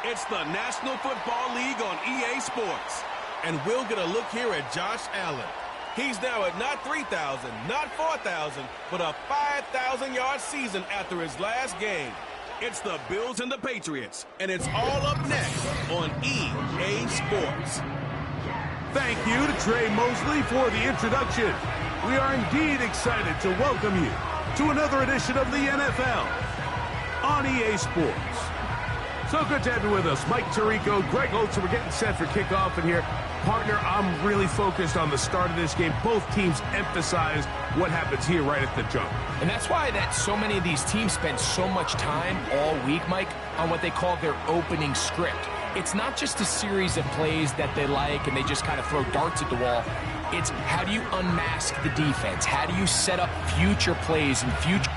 It's the National Football League on EA Sports. And we'll get a look here at Josh Allen. He's now at not 3,000, not 4,000, but a 5,000-yard season after his last game. It's the Bills and the Patriots, and it's all up next on EA Sports. Thank you to Trey Mosley for the introduction. We are indeed excited to welcome you to another edition of the NFL on EA Sports. So good to have you with us. Mike Tirico, Greg Olson. We're getting set for kickoff in here. Partner, I'm really focused on the start of this game. Both teams emphasize what happens here right at the jump. And that's why so many of these teams spend so much time all week, Mike, on what they call their opening script. It's not just a series of plays that they like and they just kind of throw darts at the wall. It's how do you unmask the defense? How do you set up future plays and future...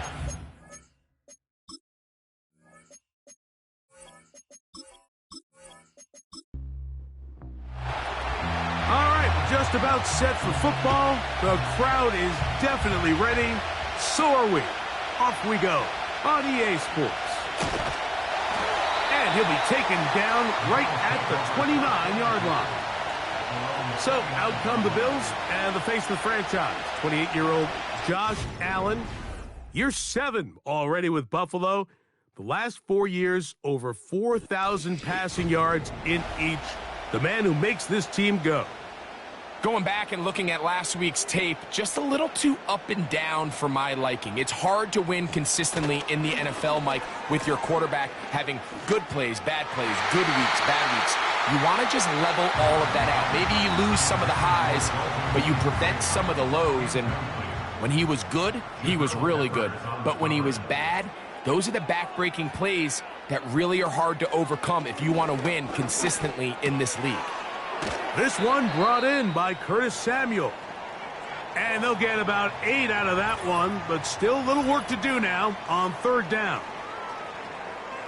Just about set for football. The crowd is definitely ready. So are we. Off we go on EA Sports. And he'll be taken down right at the 29-yard line. So out come the Bills and the face of the franchise, 28-year-old Josh Allen. Year 7 already with Buffalo. The last 4 years, over 4,000 passing yards in each. The man who makes this team go. Going back and looking at last week's tape, just a little too up and down for my liking. It's hard to win consistently in the NFL, Mike, with your quarterback having good plays, bad plays, good weeks, bad weeks. You want to just level all of that out. Maybe you lose some of the highs, but you prevent some of the lows. And when he was good, he was really good. But when he was bad, those are the back-breaking plays that really are hard to overcome if you want to win consistently in this league. This one brought in by Curtis Samuel. And they'll get about 8 out of that one, but still a little work to do now on third down.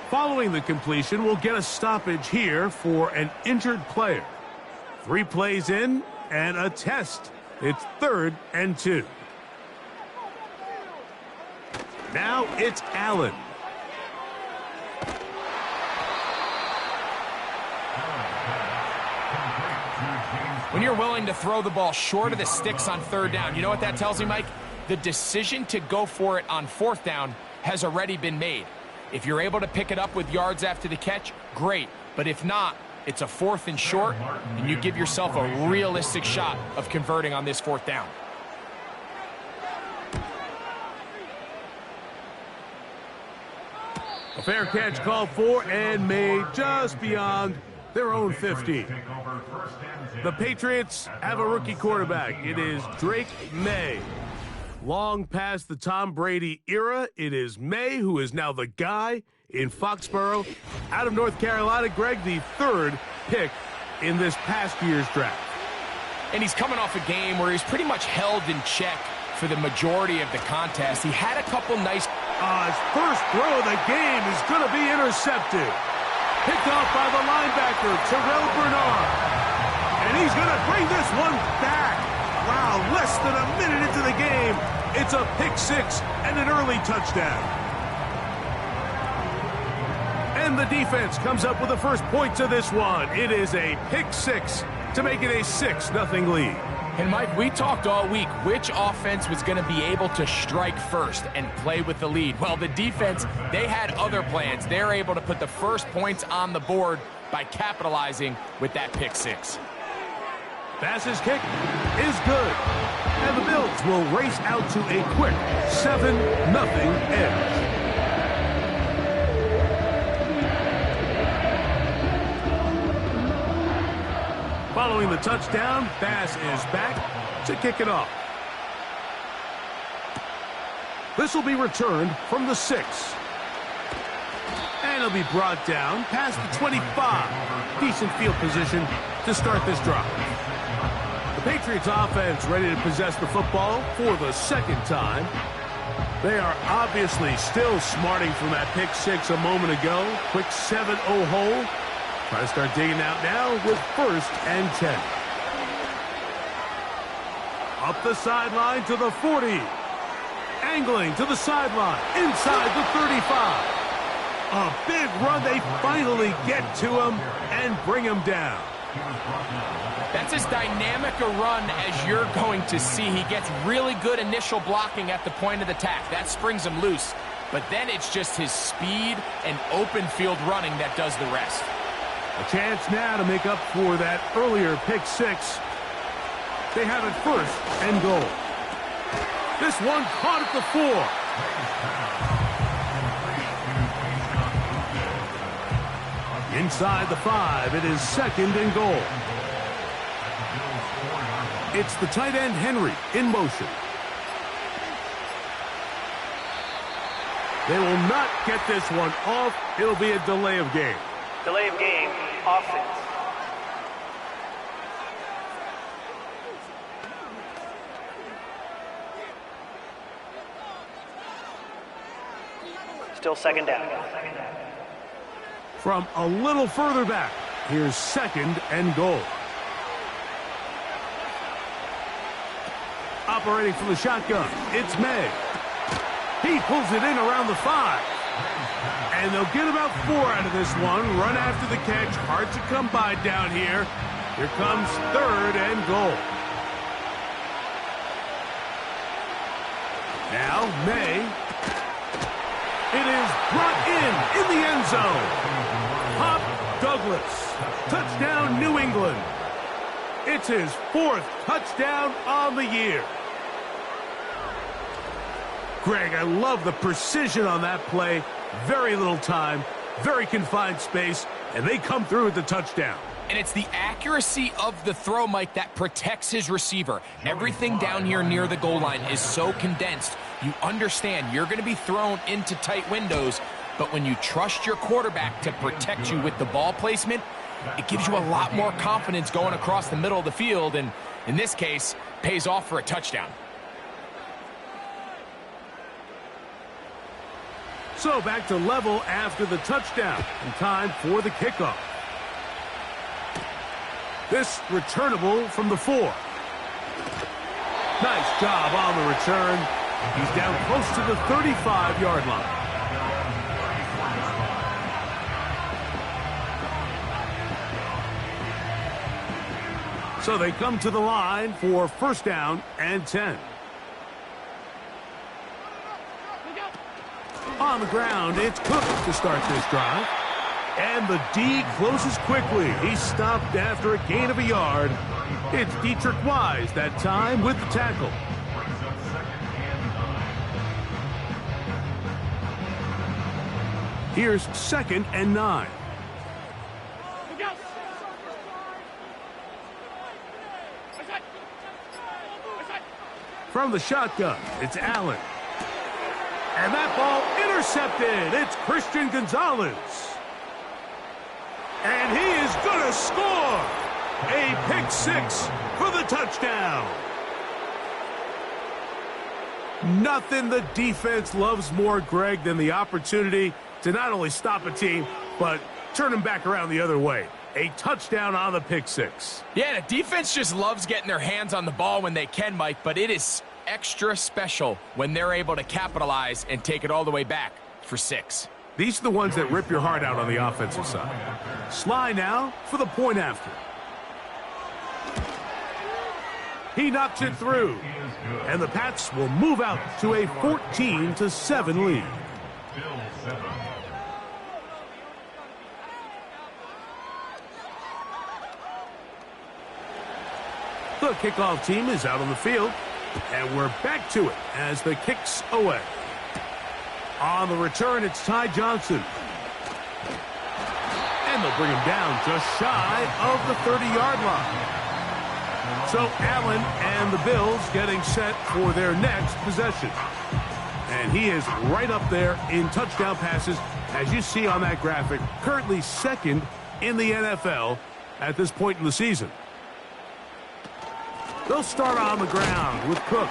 Following the completion, we'll get a stoppage here for an injured player. 3 plays in and a test. It's 3rd and 2. Now it's Allen. When you're willing to throw the ball short of the sticks on third down, you know what that tells me, Mike? The decision to go for it on 4th down has already been made. If you're able to pick it up with yards after the catch, great. But if not, it's a 4th and short, and you give yourself a realistic shot of converting on this 4th down. A fair catch called for and made just beyond their own 50. The Patriots have a rookie quarterback. It is Drake May. Long past the Tom Brady era, it is May who is now the guy in Foxborough. Out of North Carolina, Greg, the 3rd pick in this past year's draft. And he's coming off a game where he's pretty much held in check for the majority of the contest. He had a couple nice... His first throw of the game is going to be intercepted. Picked off by the linebacker, Terrell Bernard. And he's going to bring this one back. Wow, less than a minute into the game. It's a pick 6 and an early touchdown. And the defense comes up with the first point to this one. It is a pick 6 to make it a 6-0 lead. And, Mike, we talked all week which offense was going to be able to strike first and play with the lead. Well, the defense, they had other plans. They're able to put the first points on the board by capitalizing with that pick 6. Pass's kick is good. And the Bills will race out to a quick 7-0 edge. Following the touchdown, Bass is back to kick it off. This will be returned from the 6. And it'll be brought down past the 25. Decent field position to start this drive. The Patriots offense ready to possess the football for the 2nd time. They are obviously still smarting from that pick 6 a moment ago. Quick 7-0 hole. Try to start digging out now with 1st and 10. Up the sideline to the 40. Angling to the sideline inside the 35. A big run. They finally get to him and bring him down. That's as dynamic a run as you're going to see. He gets really good initial blocking at the point of attack. That springs him loose. But then it's just his speed and open field running that does the rest. A chance now to make up for that earlier pick six. They have it first and goal. This one caught at the 4. Inside the 5, it is second and goal. It's the tight end Henry in motion. They will not get this one off. It'll be a delay of game. Delay of game, offense. Still second down. From a little further back, here's second and goal. Operating from the shotgun, it's May. He pulls it in around the 5. And they'll get about 4 out of this one. Run after the catch. Hard to come by down here. Here comes third and goal. Now, May. It is brought in the end zone. Pop Douglas. Touchdown, New England. It's his 4th touchdown on the year. Greg, I love the precision on that play. Very little time, very confined space, and they come through with the touchdown. And it's the accuracy of the throw, Mike, that protects his receiver. Everything down here near the goal line is so condensed. You understand you're going to be thrown into tight windows, but when you trust your quarterback to protect you with the ball placement, it gives you a lot more confidence going across the middle of the field, and in this case, pays off for a touchdown. So back to level after the touchdown, and time for the kickoff. This returnable from the 4. Nice job on the return. He's down close to the 35-yard line. So they come to the line for first down and 10. On the ground, it's Cook to start this drive. And the D closes quickly. He's stopped after a gain of a yard. It's Dietrich Wise that time with the tackle. Here's second and 9. From the shotgun, it's Allen. And that ball intercepted. It's Christian Gonzalez. And he is going to score. A pick 6 for the touchdown. Nothing the defense loves more, Greg, than the opportunity to not only stop a team, but turn them back around the other way. A touchdown on the pick 6. Yeah, the defense just loves getting their hands on the ball when they can, Mike, but it is extra special when they're able to capitalize and take it all the way back for 6. These are the ones that rip your heart out on the offensive side. Sly now for the point after. He knocks it through. And the Pats will move out to a 14-7 lead. The kickoff team is out on the field. And we're back to it as the kick's away. On the return, it's Ty Johnson. And they'll bring him down just shy of the 30-yard line. So Allen and the Bills getting set for their next possession. And he is right up there in touchdown passes, as you see on that graphic, currently second in the NFL at this point in the season. They'll start on the ground with Cook.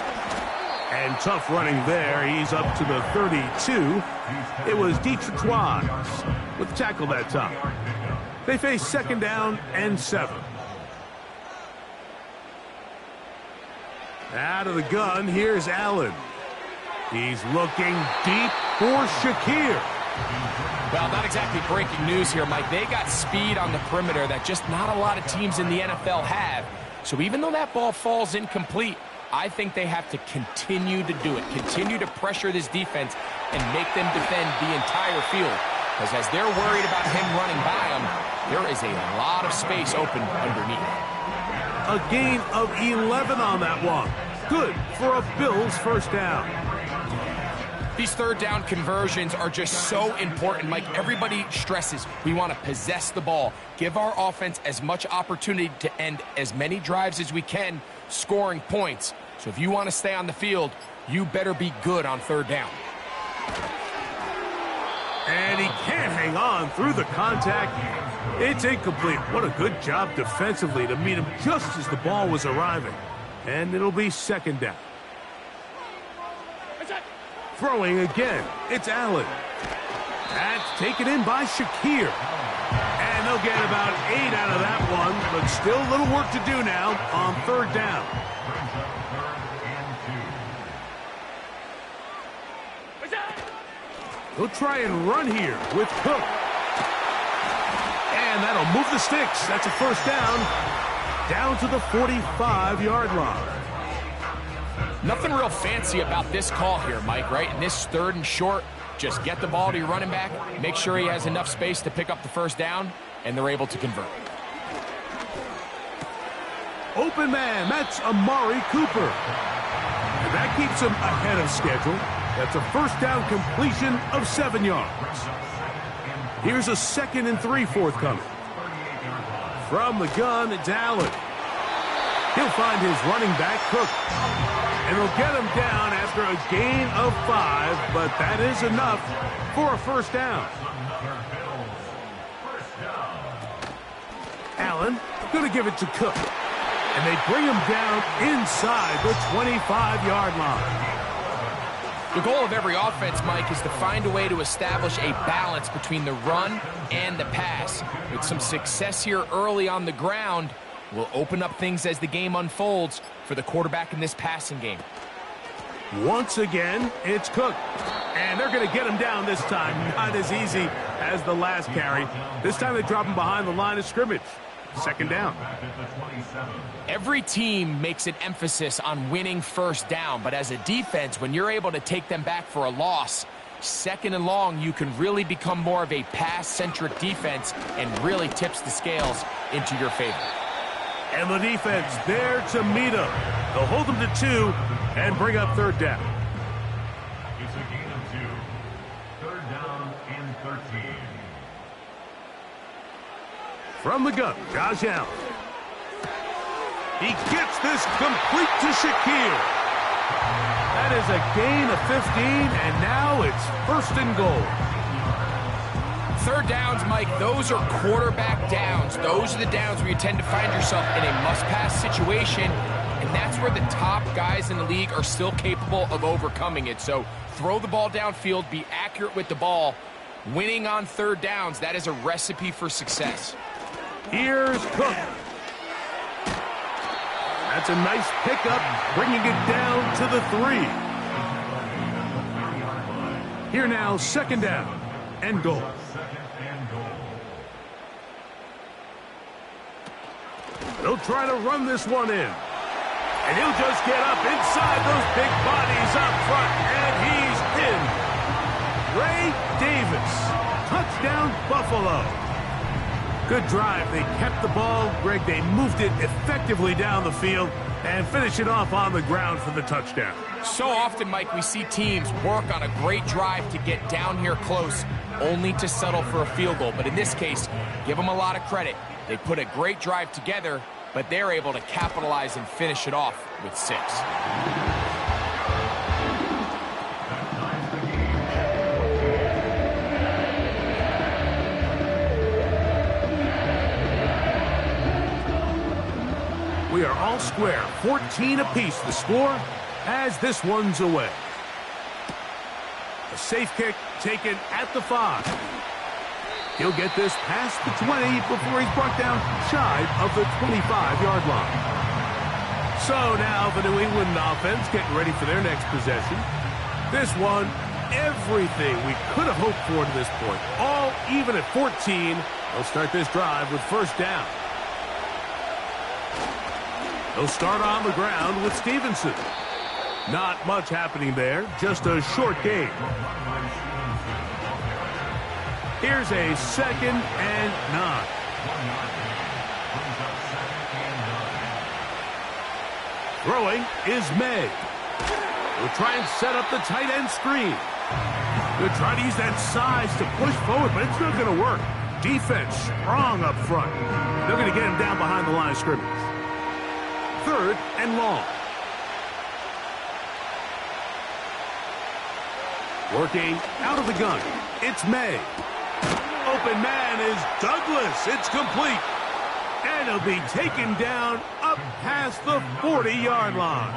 And tough running there. He's up to the 32. It was Dietrich Wise with the tackle that time. They face second down and 7. Out of the gun, here's Allen. He's looking deep for Shakir. Well, not exactly breaking news here, Mike. They got speed on the perimeter that just not a lot of teams in the NFL have. So even though that ball falls incomplete, I think they have to continue to do it, continue to pressure this defense and make them defend the entire field. Because as they're worried about him running by them, there is a lot of space open underneath. A gain of 11 on that one. Good for a Bills first down. These third down conversions are just so important, Mike. Everybody stresses we want to possess the ball, give our offense as much opportunity to end as many drives as we can, scoring points. So if you want to stay on the field, you better be good on third down. And he can't hang on through the contact. It's incomplete. What a good job defensively to meet him just as the ball was arriving. And it'll be second down. Throwing again, it's Allen. That's taken in by Shakir. And they'll get about 8 out of that one, but still a little work to do now on third down. He'll try and run here with Cook. And that'll move the sticks. That's a first down to the 45-yard line. Nothing real fancy about this call here, Mike, right? In this third and short, just get the ball to your running back, make sure he has enough space to pick up the first down, and they're able to convert. Open man, that's Amari Cooper. And that keeps him ahead of schedule. That's a first down completion of 7 yards. Here's a 2nd and 3 forthcoming. From the gun, it's Allen. He'll find his running back, Cook. And he'll get him down after a gain of 5, but that is enough for a first down. Allen going to give it to Cook. And they bring him down inside the 25-yard line. The goal of every offense, Mike, is to find a way to establish a balance between the run and the pass. With some success here early on the ground, will open up things as the game unfolds for the quarterback in this passing game. Once again, it's Cook. And they're going to get him down this time. Not as easy as the last carry. This time they drop him behind the line of scrimmage. Second down. Every team makes an emphasis on winning first down, but as a defense, when you're able to take them back for a loss, second and long, you can really become more of a pass-centric defense and really tips the scales into your favor. And the defense there to meet him. They'll hold him to 2 and bring up third down. It's a gain of 2. Third down and 13. From the gun, Josh Allen. He gets this complete to Shakir. That is a gain of 15, and now it's first and goal. Third downs, Mike, those are quarterback downs. Those are the downs where you tend to find yourself in a must-pass situation, and that's where the top guys in the league are still capable of overcoming it. So throw the ball downfield, be accurate with the ball. Winning on third downs, that is a recipe for success. Here's Cook. That's a nice pickup, bringing it down to the 3. Here now, second down and goal. They'll try to run this one in. And he'll just get up inside those big bodies up front, and he's in. Ray Davis, touchdown Buffalo. Good drive. They kept the ball. Greg, they moved it effectively down the field and finish it off on the ground for the touchdown. So often, Mike, we see teams work on a great drive to get down here close, only to settle for a field goal. But in this case, give them a lot of credit. They put a great drive together, but they're able to capitalize and finish it off with 6. We are all square, 14 apiece the score as this one's away. A safe kick taken at the 5. He'll get this past the 20 before he's brought down shy of the 25-yard line. So now the New England offense getting ready for their next possession. This one everything we could have hoped for to this point. All even at 14. They'll start this drive with first down. They'll start on the ground with Stevenson. Not much happening there, just a short game. Here's a 2nd and 9. Throwing is May. We'll try and set up the tight end screen. They're trying to use that size to push forward, but it's not going to work. Defense strong up front. They're going to get him down behind the line of scrimmage. 3rd and long. Working out of the gun. It's May. Open man is Douglas. It's complete. And he'll be taken down up past the 40-yard line.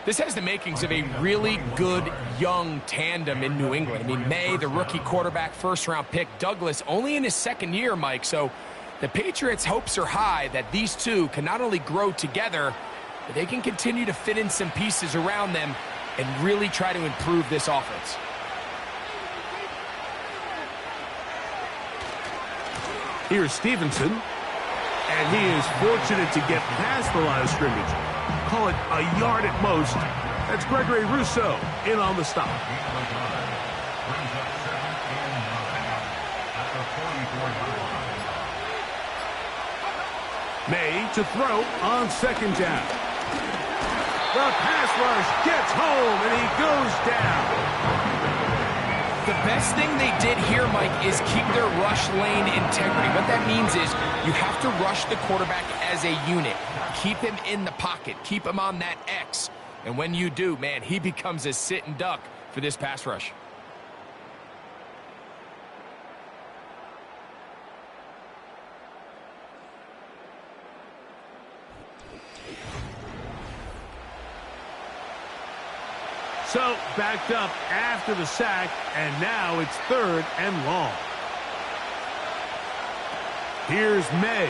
This has the makings of a really good young tandem in New England. I mean, May, the rookie quarterback, first-round pick. Douglas, only in his 2nd year, Mike. So the Patriots' hopes are high that these two can not only grow together, but they can continue to fit in some pieces around them and really try to improve this offense. Here's Stevenson, and he is fortunate to get past the line of scrimmage. Call it a yard at most. That's Gregory Rousseau in on the stop. May to throw on 2nd down. The pass rush gets home, and he goes down. The best thing they did here, Mike, is keep their rush lane integrity. What that means is you have to rush the quarterback as a unit. Keep him in the pocket. Keep him on that X. And when you do, man, he becomes a sit and duck for this pass rush. So, backed up after the sack, and now it's 3rd and long. Here's May.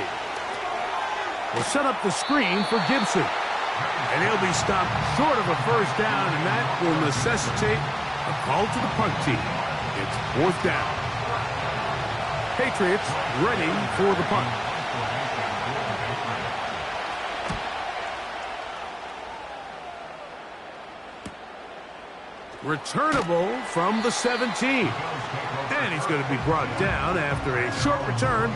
We'll set up the screen for Gibson. And he'll be stopped short of a first down, and that will necessitate a call to the punt team. It's 4th down. Patriots ready for the punt. Returnable from the 17. And he's going to be brought down after a short return.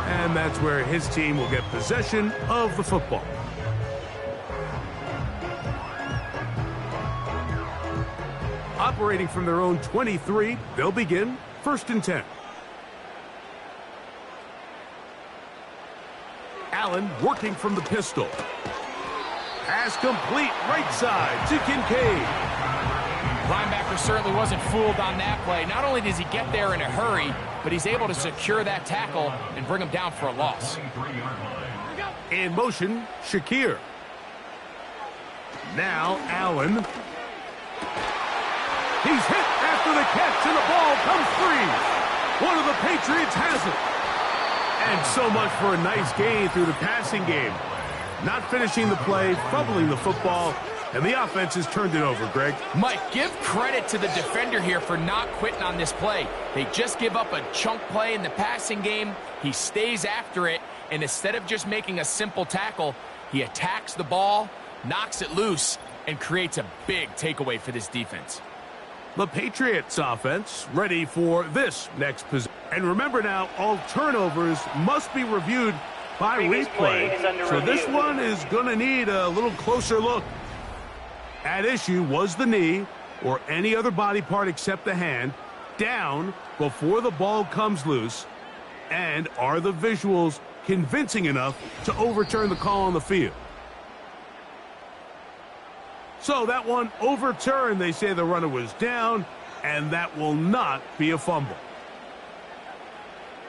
And that's where his team will get possession of the football. Operating from their own 23, they'll begin 1st and 10. Allen working from the pistol. Pass complete right side to Kincaid. Linebacker certainly wasn't fooled on that play. Not only does he get there in a hurry, but he's able to secure that tackle and bring him down for a loss. In motion, Shakir. Now Allen. He's hit after the catch, and the ball comes free. One of the Patriots has it. And so much for a nice gain through the passing game. Not finishing the play, fumbling the football, and the offense has turned it over, Greg. Mike, give credit to the defender here for not quitting on this play. They just give up a chunk play in the passing game. He stays after it, and instead of just making a simple tackle, he attacks the ball, knocks it loose, and creates a big takeaway for this defense. The Patriots offense ready for this next possession. And remember now, all turnovers must be reviewed by replay. So this one is going to need a little closer look. At issue was the knee, or any other body part except the hand, down before the ball comes loose. And are the visuals convincing enough to overturn the call on the field? So that one overturned. They say the runner was down, and that will not be a fumble.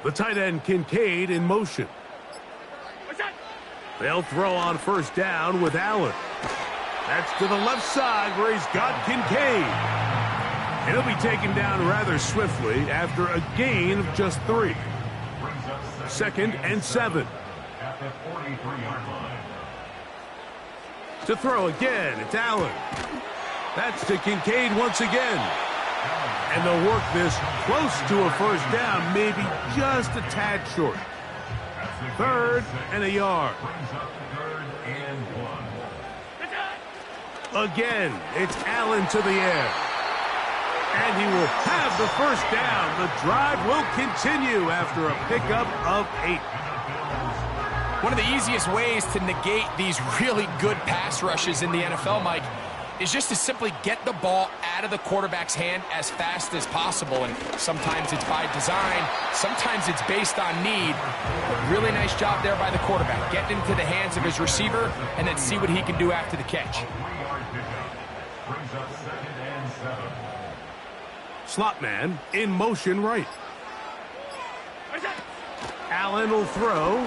The tight end Kincaid in motion. They'll throw on first down with Allen. That's to the left side where he's got Kincaid. And he'll be taken down rather swiftly after a gain of just 3. 2nd and 7. At the 43-yard line. To throw again, it's Allen. That's to Kincaid once again. And they'll work this close to a first down, maybe just a tad short. 3rd and a yard. Again, it's Allen to the air. And he will have the first down. The drive will continue after a pickup of 8. One of the easiest ways to negate these really good pass rushes in the NFL, Mike, is just to simply get the ball out of the quarterback's hand as fast as possible. And sometimes it's by design, sometimes it's based on need. But really nice job there by the quarterback, getting into the hands of his receiver and then see what he can do after the catch. Slot man in motion right. Allen will throw.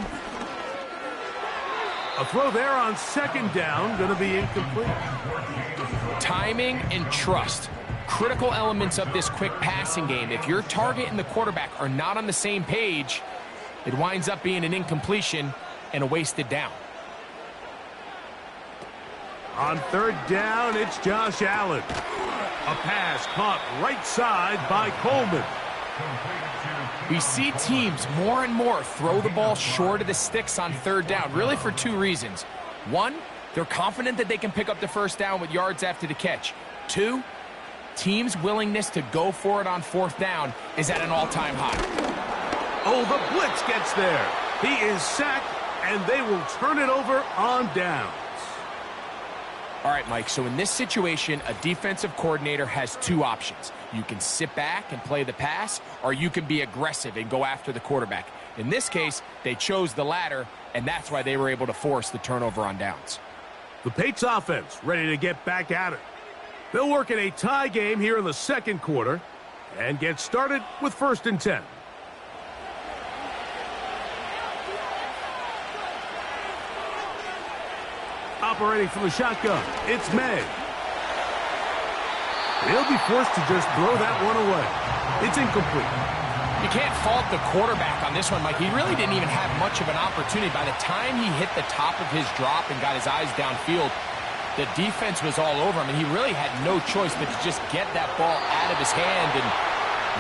A throw there on 2nd down, going to be incomplete. Timing and trust, critical elements of this quick passing game. If your target and the quarterback are not on the same page, it winds up being an incompletion and a wasted down. On 3rd down, it's Josh Allen. A pass caught right side by Coleman. We see teams more and more throw the ball short of the sticks on 3rd down, really for 2 reasons. 1, they're confident that they can pick up the first down with yards after the catch. 2, teams' willingness to go for it on 4th down is at an all-time high. Oh, the blitz gets there. He is sacked, and they will turn it over on downs. All right, Mike, so in this situation, a defensive coordinator has 2 options. You can sit back and play the pass, or you can be aggressive and go after the quarterback. In this case, they chose the latter, and that's why they were able to force the turnover on downs. The Patriots offense ready to get back at it. They'll work in a tie game here in the 2nd quarter and get started with 1st and 10. Operating from the shotgun, it's May. He'll be forced to just throw that one away. It's incomplete. You can't fault the quarterback on this one, Mike. He really didn't even have much of an opportunity. By the time he hit the top of his drop and got his eyes downfield, the defense was all over him, and he really had no choice but to just get that ball out of his hand and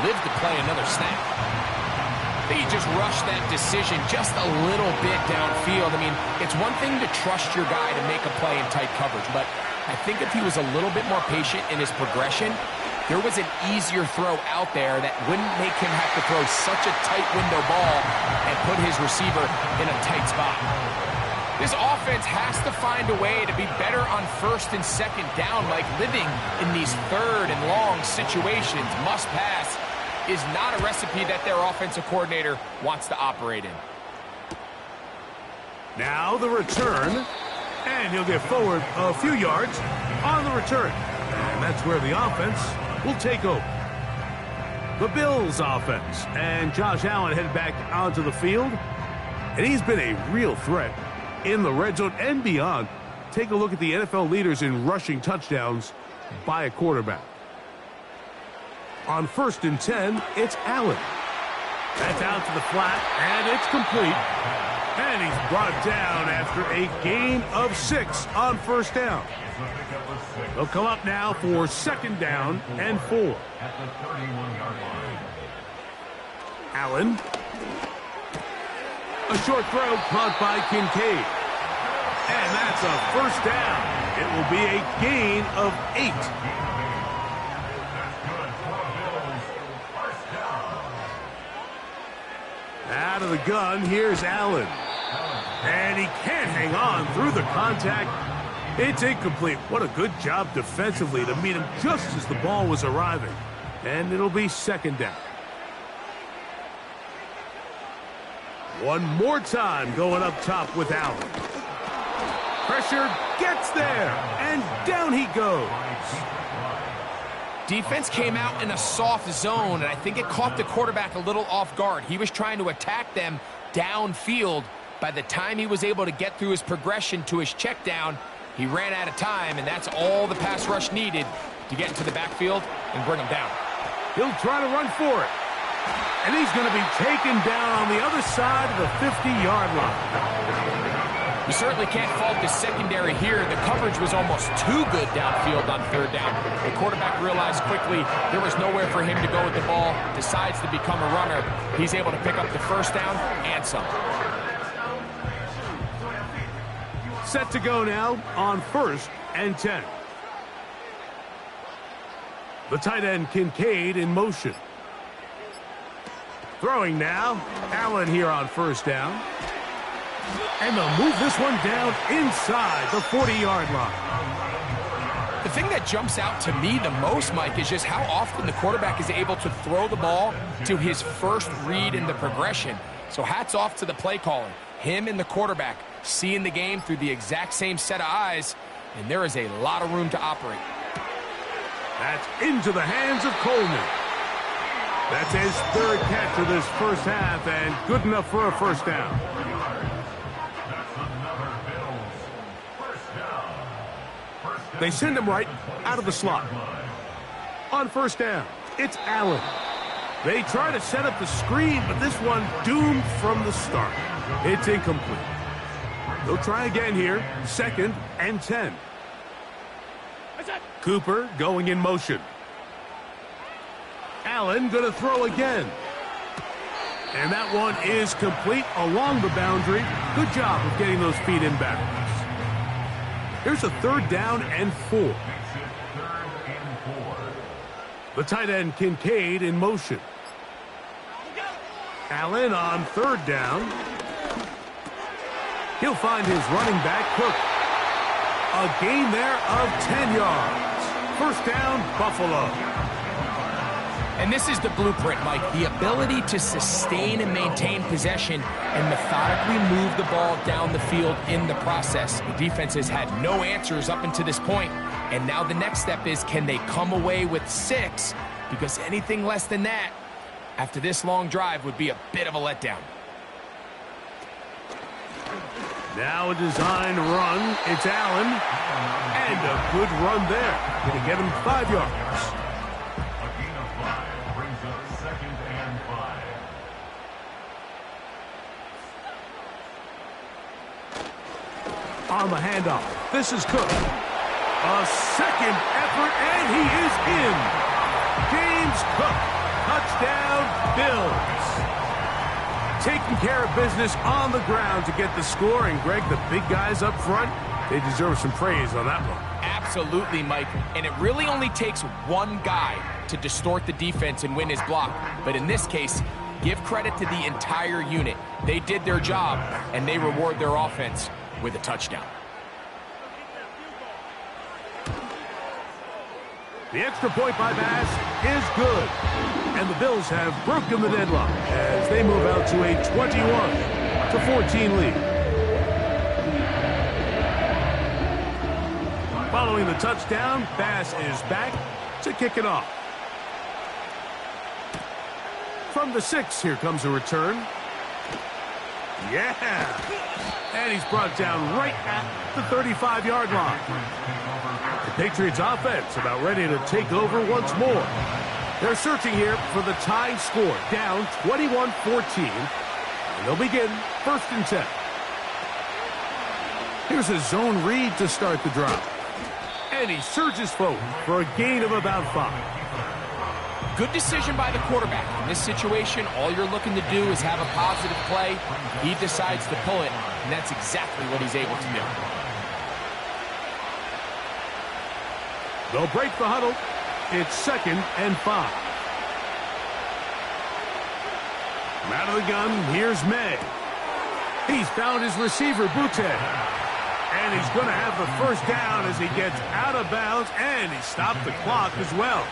live to play another snap. I think he just rushed that decision just a little bit downfield. I mean, it's one thing to trust your guy to make a play in tight coverage, but I think if he was a little bit more patient in his progression, there was an easier throw out there that wouldn't make him have to throw such a tight window ball and put his receiver in a tight spot. This offense has to find a way to be better on 1st and 2nd down, like living in these 3rd and long situations. Must pass is not a recipe that their offensive coordinator wants to operate in. Now the return, and he'll get forward a few yards on the return. And that's where the offense will take over. The Bills offense, and Josh Allen headed back onto the field, and he's been a real threat in the red zone and beyond. Take a look at the NFL leaders in rushing touchdowns by a quarterback. On 1st and 10, it's Allen. That's out to the flat, and it's complete. And he's brought down after a gain of 6 on 1st down. They'll come up now for 2nd down and 4. At the 31-yard line. Allen. A short throw caught by Kincaid. And that's a 1st down. It will be a gain of 8. Out of the gun, here's Allen. And he can't hang on through the contact. It's incomplete. What a good job defensively to meet him just as the ball was arriving. And it'll be 2nd down. One more time going up top with Allen. Pressure gets there, and down he goes. Defense came out in a soft zone, and I think it caught the quarterback a little off guard. He was trying to attack them downfield. By the time he was able to get through his progression to his check down, he ran out of time, and that's all the pass rush needed to get into the backfield and bring him down. He'll try to run for it. And he's going to be taken down on the other side of the 50-yard line. You certainly can't fault the secondary here. The coverage was almost too good downfield on third down. The quarterback realized quickly there was nowhere for him to go with the ball, decides to become a runner. He's able to pick up the first down and some. Set to go now on 1st and 10. The tight end Kincaid in motion. Throwing now. Allen here on 1st down. And they'll move this one down inside the 40-yard line. The thing that jumps out to me the most, Mike, is just how often the quarterback is able to throw the ball to his first read in the progression. So hats off to the play caller. Him and the quarterback seeing the game through the exact same set of eyes, and there is a lot of room to operate. That's into the hands of Coleman. That's his 3rd catch of this first half, and good enough for a first down. They send him right out of the slot. On 1st down, it's Allen. They try to set up the screen, but this one doomed from the start. It's incomplete. They'll try again here, 2nd and 10. Cooper going in motion. Allen going to throw again. And that one is complete along the boundary. Good job of getting those feet in backwards. Here's a 3rd down and 4. The tight end Kincaid in motion. Allen on 3rd down. He'll find his running back, Cook. A gain there of 10 yards. 1st down, Buffalo. And this is the blueprint, Mike. The ability to sustain and maintain possession and methodically move the ball down the field in the process. The defense has had no answers up until this point, and now the next step is, can they come away with 6? Because anything less than that, after this long drive, would be a bit of a letdown. Now a design run. It's Allen. And a good run there. Going to get him 5 yards. A gain of 5 brings up 2nd and 5. On the handoff, this is Cook. A 2nd effort, and he is in. James Cook, touchdown Bills. Taking care of business on the ground to get the score, and Greg, the big guys up front, they deserve some praise on that one. Absolutely, Mike. And it really only takes one guy to distort the defense and win his block. But in this case, give credit to the entire unit. They did their job, and they reward their offense with a touchdown. The extra point by Bass is good. And the Bills have broken the deadlock as they move out to a 21-14 lead. Following the touchdown, Bass is back to kick it off. From the 6, here comes a return. Yeah! And he's brought down right at the 35-yard line. The Patriots offense about ready to take over once more. They're searching here for the tie score, down 21-14. And they'll begin 1st and 10. Here's a zone read to start the drive. And he surges forward for a gain of about 5. Good decision by the quarterback. In this situation, all you're looking to do is have a positive play. He decides to pull it, and that's exactly what he's able to do. They'll break the huddle. It's 2nd and 5. From out of the gun, here's May. He's found his receiver, Butte. And he's going to have the first down as he gets out of bounds, and he stopped the clock as well.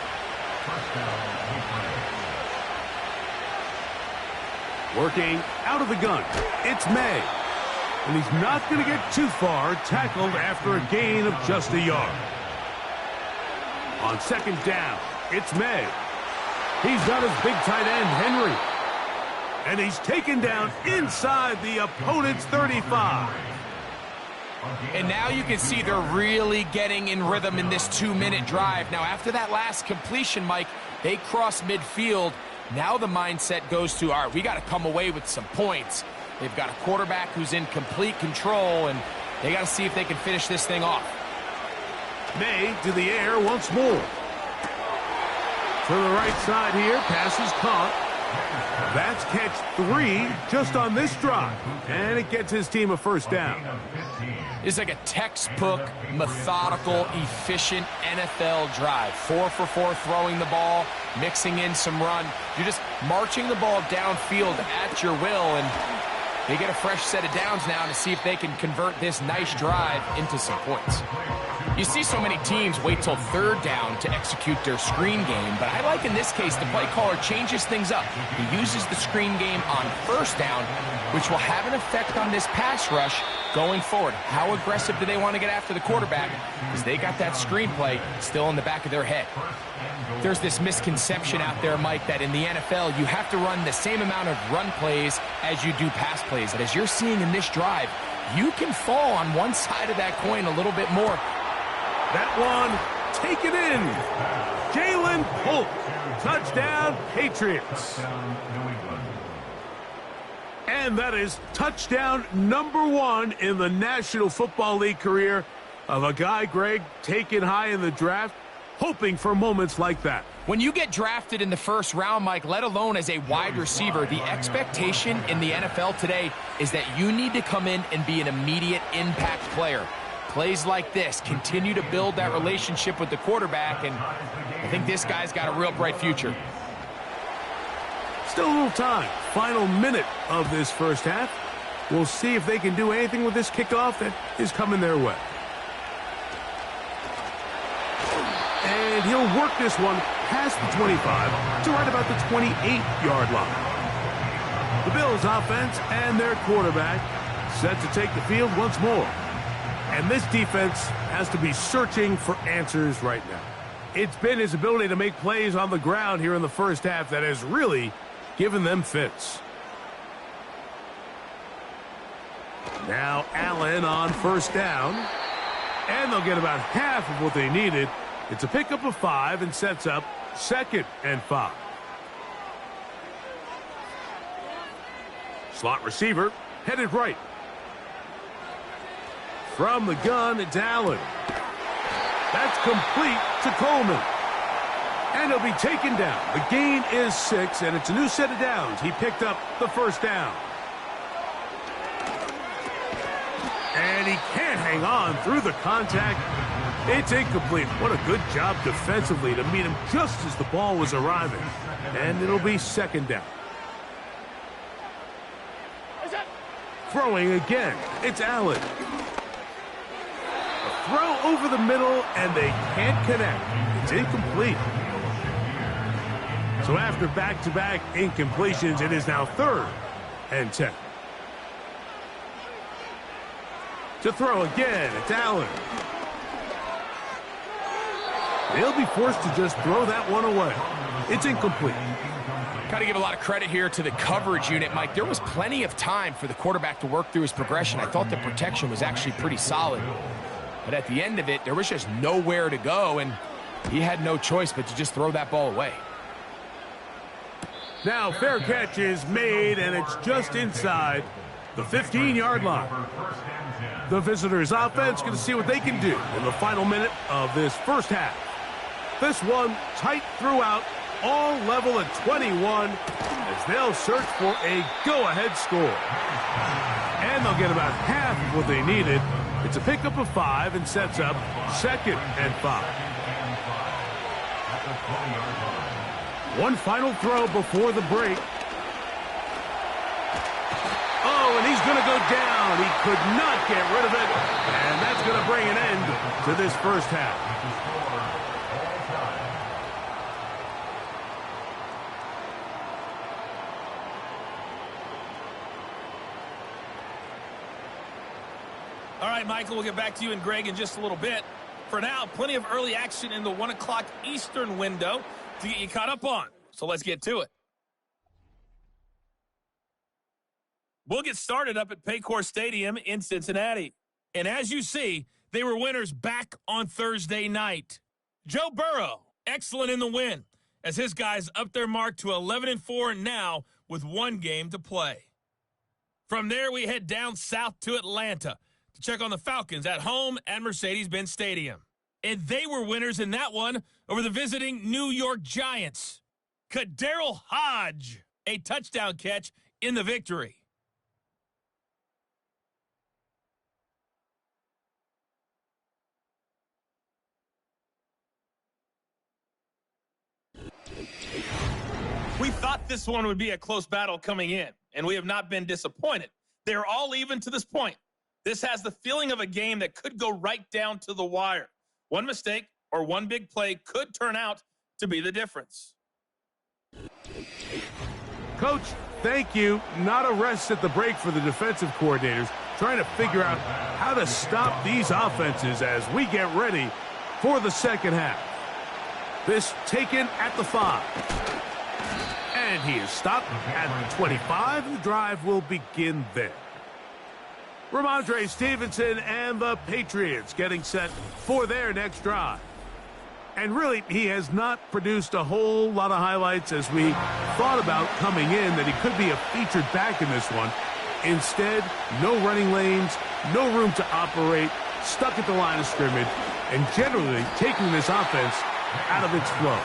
Working out of the gun, it's May. And he's not going to get too far, tackled after a gain of just a yard. On 2nd down, it's May. He's got his big tight end, Henry. And he's taken down inside the opponent's 35. And now you can see they're really getting in rhythm in this 2-minute drive. Now, after that last completion, Mike, they cross midfield. Now the mindset goes to, all right, we got to come away with some points. They've got a quarterback who's in complete control, and they got to see if they can finish this thing off. May to the air once more. To the right side here, pass is caught. That's catch 3 just on this drive, and it gets his team a first down. It's like a textbook, methodical, efficient NFL drive. 4 for 4 throwing the ball, mixing in some run. You're just marching the ball downfield at your will, and they get a fresh set of downs now to see if they can convert this nice drive into some points. You see so many teams wait till third down to execute their screen game, but I like in this case the play caller changes things up. He uses the screen game on first down, which will have an effect on this pass rush going forward. How aggressive do they want to get after the quarterback? Because they got that screen play still in the back of their head. There's this misconception out there, Mike, that in the NFL you have to run the same amount of run plays as you do pass plays. And as you're seeing in this drive, you can fall on one side of that coin a little bit more. That one, taken in. Jalen Polk, touchdown Patriots. And that is touchdown number 1 in the National Football League career of a guy, Greg, taken high in the draft, hoping for moments like that. When you get drafted in the first round, Mike, let alone as a wide receiver, the expectation in the NFL today is that you need to come in and be an immediate impact player. Plays like this continue to build that relationship with the quarterback, and I think this guy's got a real bright future. Still a little time. Final minute of this first half. We'll see if they can do anything with this kickoff that is coming their way. And he'll work this one past the 25 to right about the 28-yard line. The Bills offense and their quarterback set to take the field once more. And this defense has to be searching for answers right now. It's been his ability to make plays on the ground here in the first half that has really given them fits. Now Allen on first down. And they'll get about half of what they needed. It's a pickup of 5 and sets up 2nd and 5. Slot receiver headed right. From the gun, it's Allen. That's complete to Coleman. And he'll be taken down. The gain is 6, and it's a new set of downs. He picked up the first down. And he can't hang on through the contact. It's incomplete. What a good job defensively to meet him just as the ball was arriving. And it'll be 2nd down. Throwing again, it's Allen. Throw over the middle, and they can't connect. It's incomplete. So after back-to-back incompletions, it is now 3rd and 10. To throw again, it's Allen. They'll be forced to just throw that one away. It's incomplete. Got to give a lot of credit here to the coverage unit, Mike. There was plenty of time for the quarterback to work through his progression. I thought the protection was actually pretty solid. But at the end of it, there was just nowhere to go, and he had no choice but to just throw that ball away. Now fair catch is made, and it's just inside the 15-yard line. The visitors' offense going to see what they can do in the final minute of this first half. This one tight throughout, all level at 21, as they'll search for a go-ahead score. And they'll get about half of what they needed. It's a pickup of 5 and sets up 2nd and 5. One final throw before the break. Oh, and he's going to go down. He could not get rid of it. And that's going to bring an end to this first half. All right, Michael, we'll get back to you and Greg in just a little bit. For now, plenty of early action in the 1 o'clock Eastern window to get you caught up on. So let's get to it. We'll get started up at Paycor Stadium in Cincinnati. And as you see, they were winners back on Thursday night. Joe Burrow, excellent in the win, as his guys up their mark to 11-4 now with 1 game to play. From there, we head down south to Atlanta to check on the Falcons at home at Mercedes-Benz Stadium. And they were winners in that one over the visiting New York Giants. Kadarrell Hodge, a touchdown catch in the victory. We thought this one would be a close battle coming in, and we have not been disappointed. They're all even to this point. This has the feeling of a game that could go right down to the wire. One mistake or one big play could turn out to be the difference. Coach, thank you. Not a rest at the break for the defensive coordinators, trying to figure out how to stop these offenses as we get ready for the second half. This taken at the 5. And he is stopped at the 25. The drive will begin there. Ramondre Stevenson and the Patriots getting set for their next drive. And really, he has not produced a whole lot of highlights as we thought about coming in that he could be a featured back in this one. Instead, no running lanes, no room to operate, stuck at the line of scrimmage, and generally taking this offense out of its flow.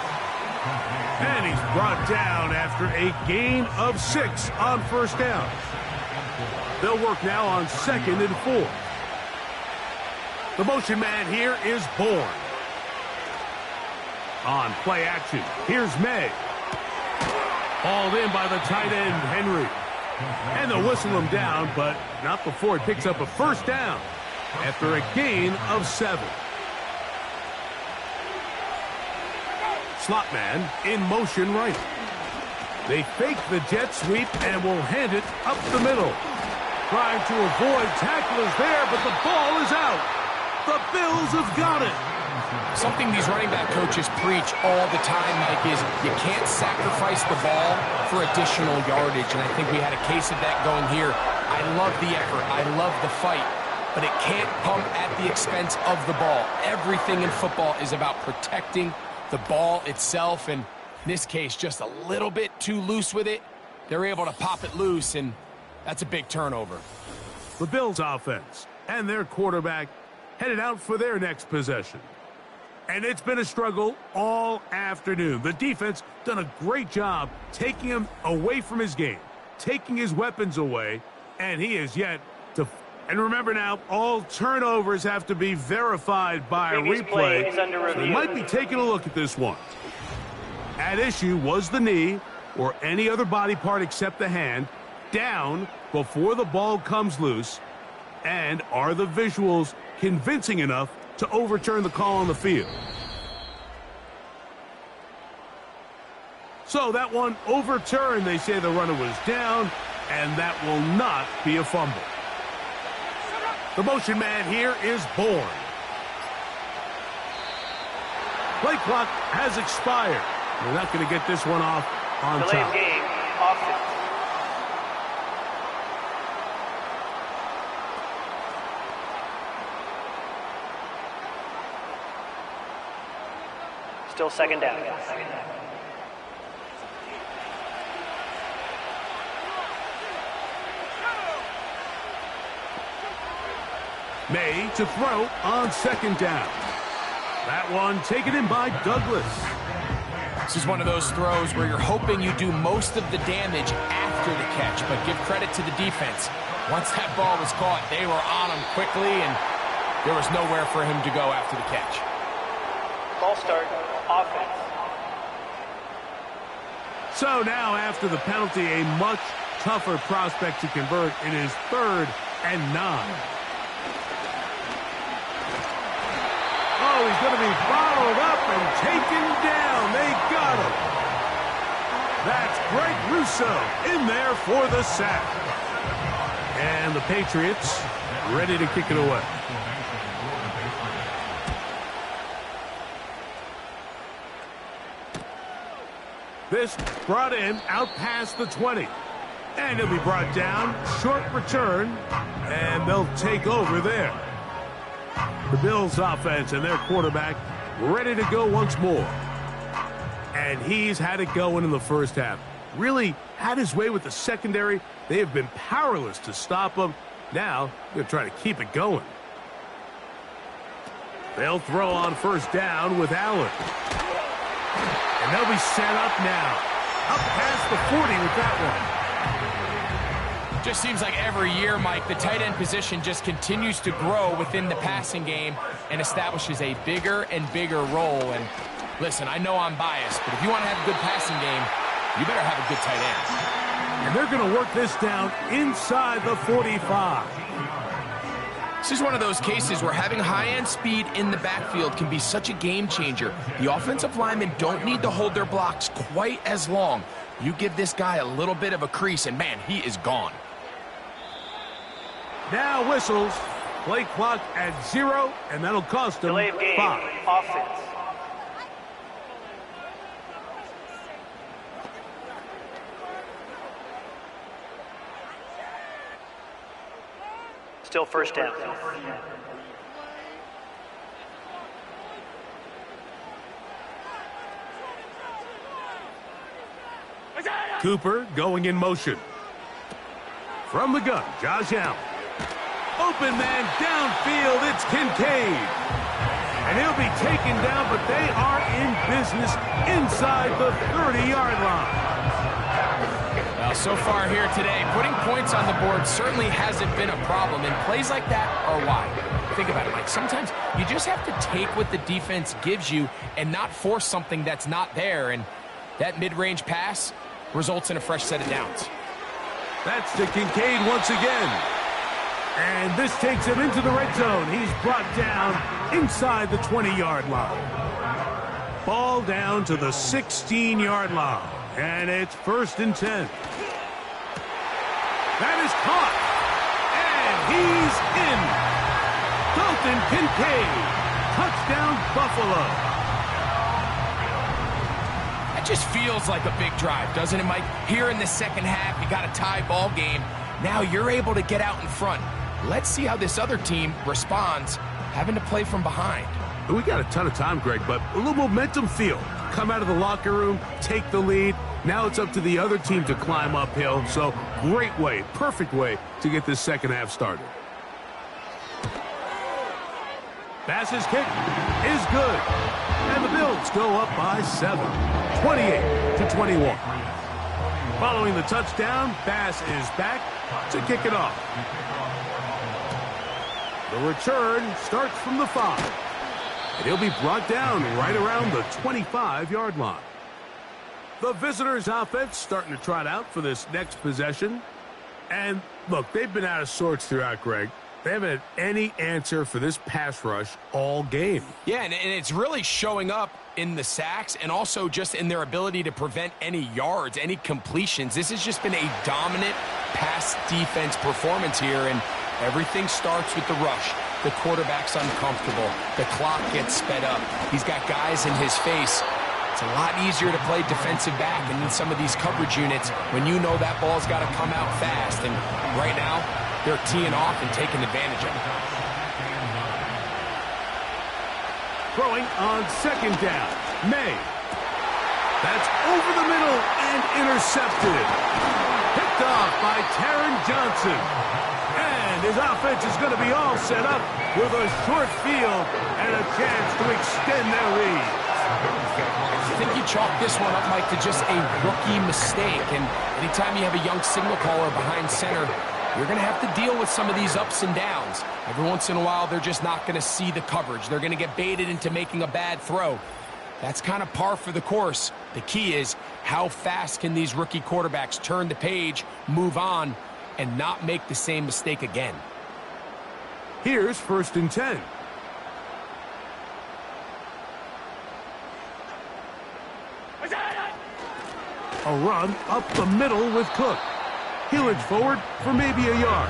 And he's brought down after a gain of 6 on first down. They'll work now on 2nd and 4. The motion man here is Bourne. On play action, here's May. Hauled in by the tight end, Henry. And they'll whistle him down, but not before he picks up a first down after a gain of 7. Slot man in motion right. They fake the jet sweep and will hand it up the middle. Trying to avoid tacklers there, but the ball is out. The Bills have got it. Something these running back coaches preach all the time, Mike, is you can't sacrifice the ball for additional yardage, and I think we had a case of that going here. I love the effort. I love the fight, but it can't come at the expense of the ball. Everything in football is about protecting the ball itself, and in this case, just a little bit too loose with it. They're able to pop it loose, and that's a big turnover. The Bills offense and their quarterback headed out for their next possession. And it's been a struggle all afternoon. The defense done a great job taking him away from his game, taking his weapons away, and he is yet to... And remember now, all turnovers have to be verified by a replay. So they might be taking a look at this one. At issue was the knee, or any other body part except the hand, down before the ball comes loose. And are the visuals convincing enough to overturn the call on the field? So that one overturned. They say the runner was down, and that will not be a fumble. The motion man here is Bourne. Play clock has expired. We're not going to get this one off on Delay top. game, offense. Still second down. May to throw on 2nd down. That one taken in by Douglas. This is one of those throws where you're hoping you do most of the damage after the catch, but give credit to the defense. Once that ball was caught, they were on him quickly, and there was nowhere for him to go after the catch. Ball start, offense. So now, after the penalty, a much tougher prospect to convert. It is 3rd and 9. Oh, he's going to be followed up and taken down. They got him. That's Greg Russo in there for the sack. And the Patriots ready to kick it away. This brought in out past the 20. And he'll be brought down. Short return. And they'll take over there. The Bills offense and their quarterback ready to go once more. And he's had it going in the first half. really had his way with the secondary. They have been powerless to stop him. Now, they're trying to keep it going. They'll throw on first down with Allen. And they'll be set up now. Up past the 40 with that one. Just seems like every year, Mike, the tight end position just continues to grow within the passing game and establishes a bigger and bigger role. And listen, I know I'm biased, but if you want to have a good passing game, you better have a good tight end. And they're going to work this down inside the 45. This is one of those cases where having high-end speed in the backfield can be such a game changer. The offensive linemen don't need to hold their blocks quite as long. You give this guy a little bit of a crease, and man, he is gone. Now whistles. Play clock at 0, and that'll cost them Delay of game. 5. Offense. Still first down. Cooper going in motion. From the gun, Josh Allen. Open man downfield, it's Kincaid. And he'll be taken down, but they are in business inside the 30-yard line. Well, so far here today, putting points on the board certainly hasn't been a problem, and plays like that are why. Think about it, Mike. Sometimes you just have to take what the defense gives you and not force something that's not there, and that mid-range pass results in a fresh set of downs. That's to Kincaid once again. And this takes him into the red zone. He's brought down inside the 20-yard line. Ball down to the 16-yard line. And it's 1st and 10. That is caught. And he's in. Dalton Kincaid. Touchdown, Buffalo. That just feels like a big drive, doesn't it, Mike? Here in the second half, you got a tie ball game. Now you're able to get out in front. Let's see how this other team responds, having to play from behind. We got a ton of time, Greg, but a little momentum feel. Come out of the locker room, take the lead. Now it's up to the other team to climb uphill. So great way, perfect way to get this second half started. Bass's kick is good. And the Bills go up by 7, 28-21. Following the touchdown, Bass is back to kick it off. The return starts from the 5. And he'll be brought down right around the 25-yard line. The visitors' offense starting to trot out for this next possession. And look, they've been out of sorts throughout, Greg. They haven't had any answer for this pass rush all game. Yeah, and it's really showing up in the sacks and also just in their ability to prevent any yards, any completions. This has just been a dominant pass defense performance here, and everything starts with the rush. The quarterback's uncomfortable. The clock gets sped up. He's got guys in his face. It's a lot easier to play defensive back and in some of these coverage units when you know that ball's got to come out fast. And right now, they're teeing off and taking advantage of it. Throwing on second down. May. That's over the middle and intercepted. Picked off by Taron Johnson. And his offense is going to be all set up with a short field and a chance to extend their lead. I think you chalk this one up, Mike, to just a rookie mistake. And anytime you have a young signal caller behind center, you're going to have to deal with some of these ups and downs. Every once in a while, they're just not going to see the coverage. They're going to get baited into making a bad throw. That's kind of par for the course. The key is how fast can these rookie quarterbacks turn the page, move on, and not make the same mistake again. Here's 1st and 10. A run up the middle with Cook. Heelage forward for maybe a yard.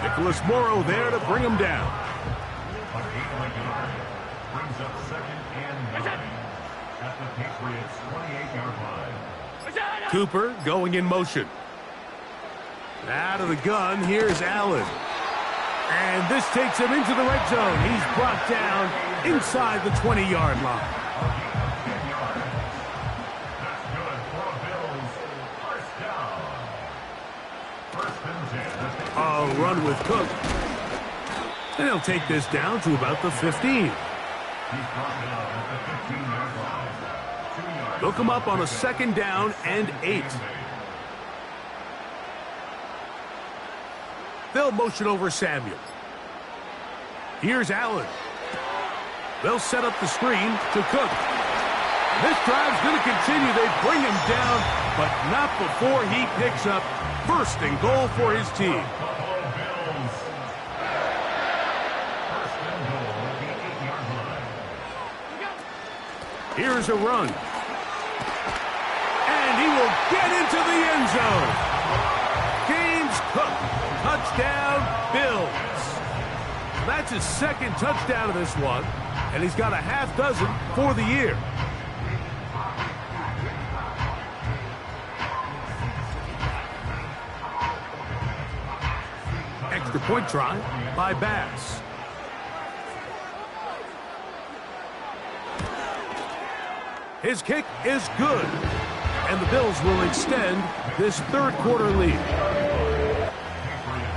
Nicholas Morrow there to bring him down. Brings up 2nd and 9 at the Patriots 28-yard line. Cooper going in motion. Out of the gun, here's Allen. And this takes him into the red zone. He's brought down inside the 20-yard line. run with Cook. And he'll take this down to about the 15. They'll come up on a 2nd down and 8. They'll motion over Samuel. Here's Allen. They'll set up the screen to Cook. This drive's going to continue. They bring him down, but not before he picks up 1st and goal for his team. Here's a run. And he will get into the end zone. James Cook, touchdown, Bills. That's his 2nd touchdown of this one, and he's got a half dozen for the year. Extra point try by Bass. His kick is good, and the Bills will extend this 3rd quarter lead.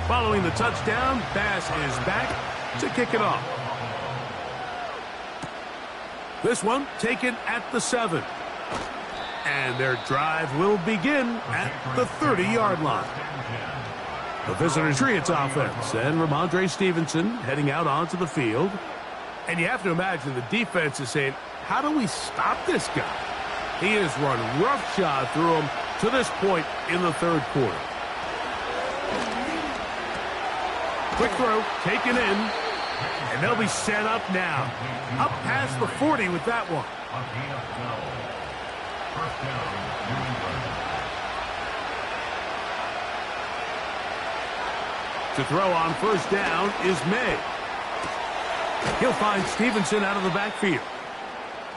Following the touchdown, Bass is back to kick it off. This one taken at the 7. And their drive will begin at the 30-yard line. The visitors' Patriots offense and Ramondre Stevenson heading out onto the field. And you have to imagine the defense is saying, how do we stop this guy? He has run roughshod through him to this point in the 3rd quarter. Quick throw, taken in, and they'll be set up now. Up past the 40 with that one. To throw on 1st down is May. He'll find Stevenson out of the backfield.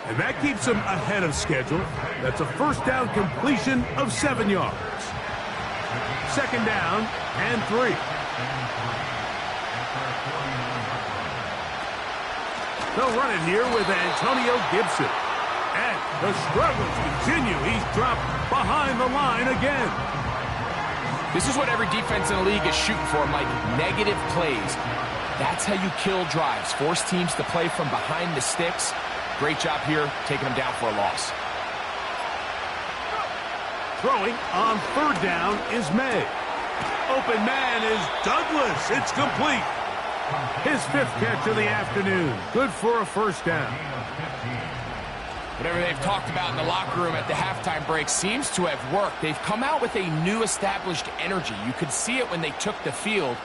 And that keeps him ahead of schedule. That's a 1st down completion of 7 yards. 2nd down and 3. They'll run it here with Antonio Gibson. And the struggles continue. He's dropped behind the line again. This is what every defense in the league is shooting for, Mike. Negative plays. That's how you kill drives. Force teams to play from behind the sticks. Great job here, taking them down for a loss. Throwing on 3rd down is May. Open man is Douglas. It's complete. His 5th catch of the afternoon. Good for a 1st down. Whatever they've talked about in the locker room at the halftime break seems to have worked. They've come out with a new established energy. You could see it when they took the field.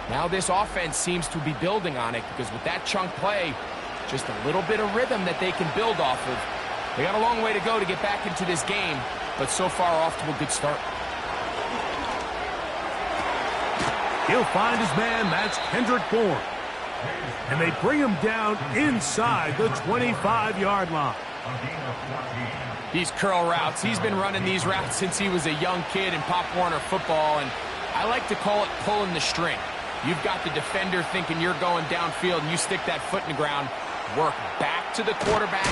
Now this offense seems to be building on it because with that chunk play, just a little bit of rhythm that they can build off of. They got a long way to go to get back into this game, but so far off to a good start. He'll find his man. That's Kendrick Bourne. And they bring him down inside the 25-yard line. These curl routes, he's been running these routes since he was a young kid in Pop Warner football, and I like to call it pulling the string. You've got the defender thinking you're going downfield, and you stick that foot in the ground, work back to the quarterback,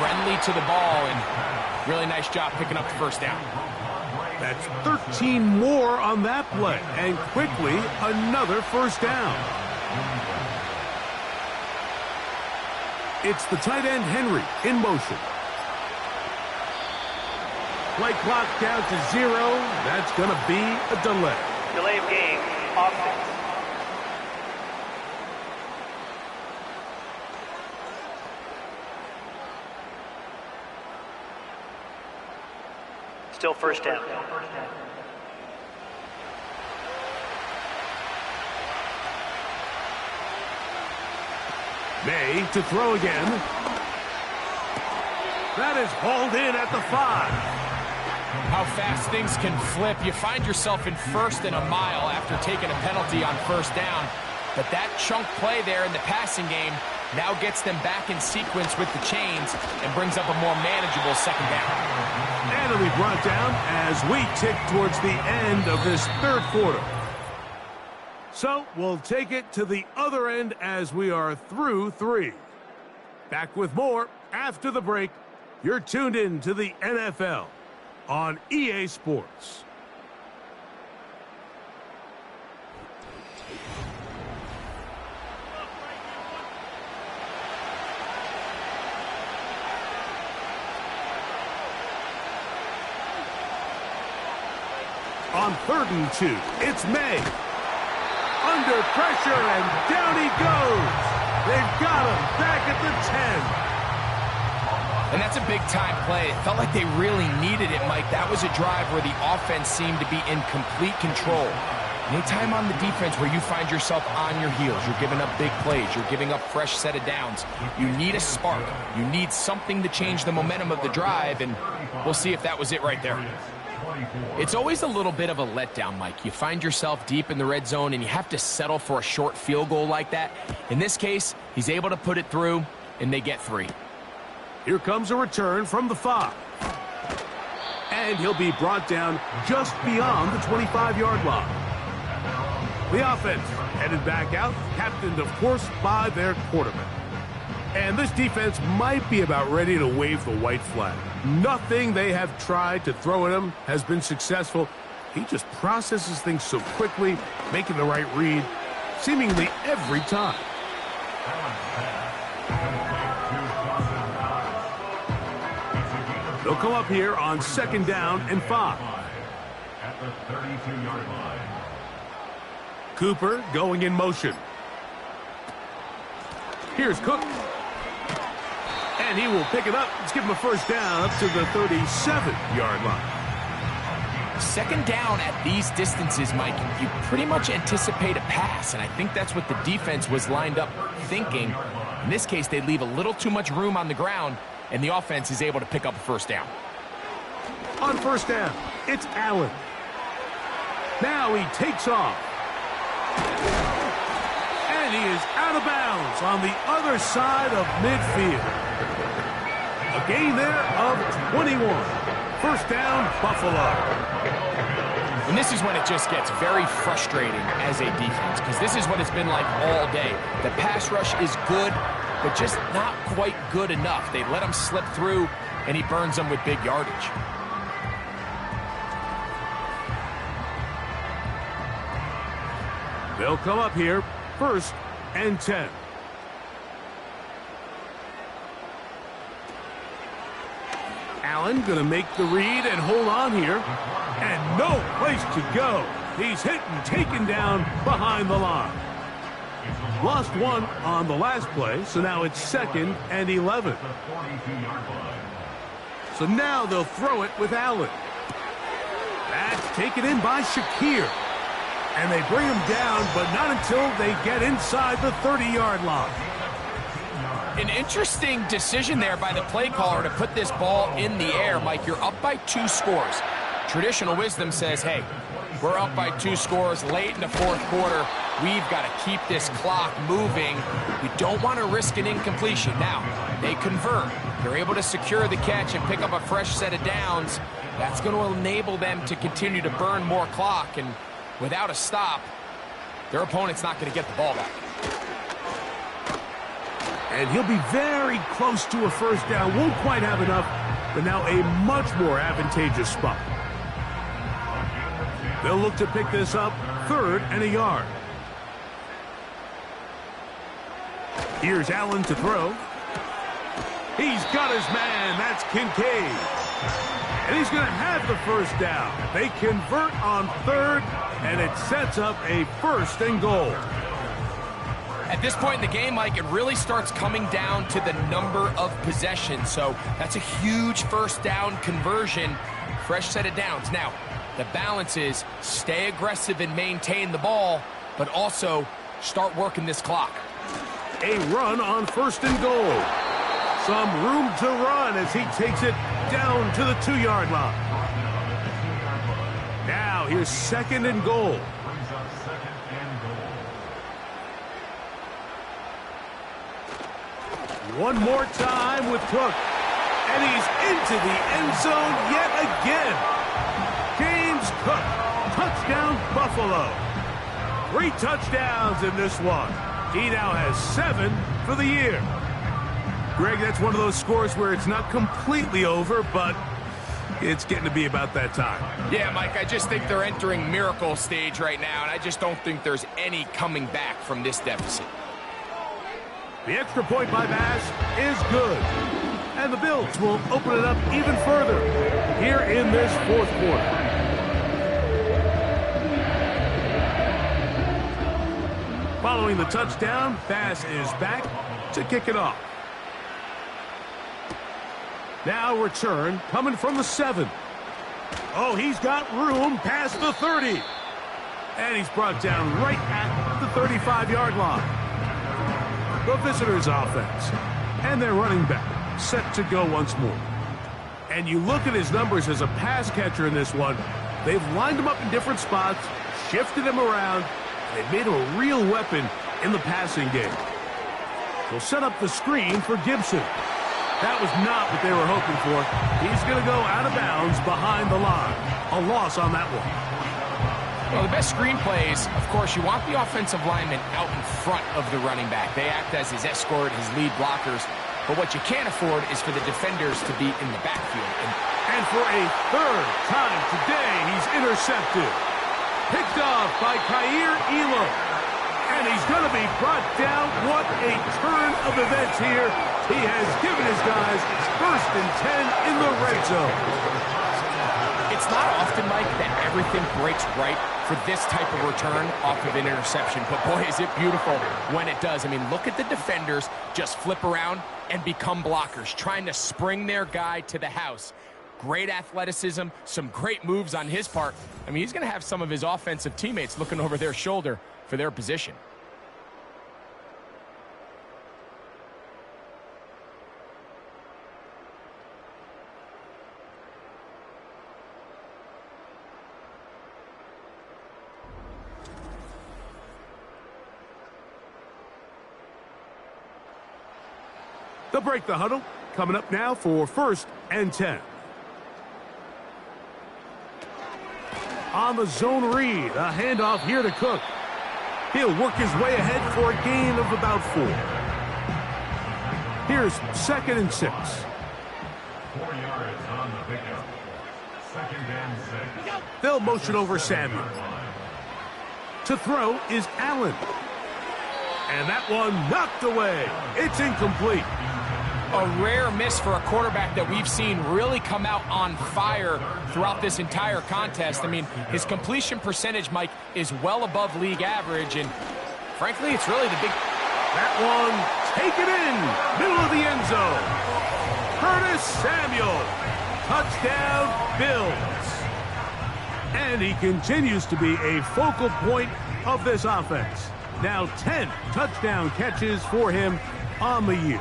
friendly to the ball, and really nice job picking up the 1st down. That's 13 more on that play, and quickly another 1st down. It's the tight end Henry in motion. Play clock down to 0. That's going to be a delay. Delay of game, offense. Still 1st down. May to throw again. That is hauled in at the 5. How fast things can flip. You find yourself in 1st and a mile after taking a penalty on 1st down. But that chunk play there in the passing game now gets them back in sequence with the chains and brings up a more manageable 2nd down. And it'll be brought down as we tick towards the end of this 3rd quarter. So we'll take it to the other end as we are through 3. Back with more after the break. You're tuned in to the NFL on EA Sports. On 3rd and 2, it's May. Under pressure, and down he goes. They've got him back at the 10. And that's a big-time play. It felt like they really needed it, Mike. That was a drive where the offense seemed to be in complete control. Anytime on the defense where you find yourself on your heels, you're giving up big plays, you're giving up fresh set of downs, you need a spark. You need something to change the momentum of the drive, and we'll see if that was it right there. It's always a little bit of a letdown, Mike. You find yourself deep in the red zone, and you have to settle for a short field goal like that. In this case, he's able to put it through, and they get 3. Here comes a return from the 5. And he'll be brought down just beyond the 25-yard line. The offense headed back out, captained, of course, by their quarterback. And this defense might be about ready to wave the white flag. Nothing they have tried to throw at him has been successful. He just processes things so quickly, making the right read, seemingly every time. They'll come up here on 2nd down and 5. At the 32-yard line. Cooper going in motion. Here's Cook. And he will pick it up. Let's give him a 1st down up to the 37-yard line. 2nd down at these distances, Mike, you pretty much anticipate a pass, and I think that's what the defense was lined up thinking. In this case, they leave a little too much room on the ground, and the offense is able to pick up a 1st down. On 1st down, it's Allen. Now he takes off. And he is out of bounds on the other side of midfield. A gain there of 21. 1st down, Buffalo. And this is when it just gets very frustrating as a defense, because this is what it's been like all day. The pass rush is good, but just not quite good enough. They let him slip through, and he burns them with big yardage. They'll come up here, 1st and 10. Allen going to make the read and hold on here. And no place to go. He's hit and taken down behind the line. Lost 1 on the last play, so now it's 2nd and 11. So now they'll throw it with Allen. That's taken in by Shakir. And they bring him down, but not until they get inside the 30-yard line. An interesting decision there by the play caller to put this ball in the air. Mike, you're up by 2 scores. Traditional wisdom says, hey, we're up by 2 scores late in the 4th quarter. We've got to keep this clock moving. We don't want to risk an incompletion. Now, they convert. They're able to secure the catch and pick up a fresh set of downs. That's going to enable them to continue to burn more clock. And without a stop, their opponent's not going to get the ball back. And he'll be very close to a 1st down. Won't quite have enough, but now a much more advantageous spot. They'll look to pick this up 3rd and a yard. Here's Allen to throw. He's got his man. That's Kincaid. And he's going to have the 1st down. They convert on 3rd, and it sets up a 1st and goal. At this point in the game, Mike, it really starts coming down to the number of possessions. So that's a huge 1st down conversion. Fresh set of downs. Now, the balance is stay aggressive and maintain the ball, but also start working this clock. A run on 1st and goal. Some room to run as he takes it down to the 2-yard line. Now here's 2nd and goal. One more time with Cook. And he's into the end zone yet again. James Cook, touchdown Buffalo. 3 touchdowns in this one. He now has 7 for the year. Greg, that's one of those scores where it's not completely over, but it's getting to be about that time. Yeah, Mike, I just think they're entering miracle stage right now, and I just don't think there's any coming back from this deficit. The extra point by Bass is good. And the Bills will open it up even further here in this 4th quarter. Following the touchdown, Bass is back to kick it off. Now return coming from the 7. Oh, he's got room past the 30. And he's brought down right at the 35-yard line. The visitors' offense. And their running back set to go once more. And you look at his numbers as a pass catcher in this one. They've lined him up in different spots, shifted him around, and they've made him a real weapon in the passing game. They'll set up the screen for Gibson. That was not what they were hoping for. He's going to go out of bounds behind the line. A loss on that one. Well, the best screen plays, of course, you want the offensive lineman out in front of the running back. They act as his escort, his lead blockers. But what you can't afford is for the defenders to be in the backfield. And for a third time today, he's intercepted. Picked off by Kaiir Elam. And he's going to be brought down. What a turn of events here. He has given his guys first and 10 in the red zone. It's not often, Mike, that everything breaks right for this type of return off of an interception. But boy, is it beautiful when it does. I mean, look at the defenders just flip around and become blockers, trying to spring their guy to the house. Great athleticism, some great moves on his part. I mean, he's going to have some of his offensive teammates looking over their shoulder for their position. They'll break the huddle. Coming up now for 1st and 10. On the zone read, a handoff here to Cook. He'll work his way ahead for a gain of about 4. Here's 2nd and 6. 4 yards on the pickup. 2nd and 6. They'll motion over Samuel. To throw is Allen. And that one knocked away. It's incomplete. A rare miss for a quarterback that we've seen really come out on fire throughout this entire contest. I mean, his completion percentage, Mike, is well above league average, and frankly, it's really the big... That one taken in, middle of the end zone. Curtis Samuel, touchdown Bills. And he continues to be a focal point of this offense. Now 10 touchdown catches for him on the year.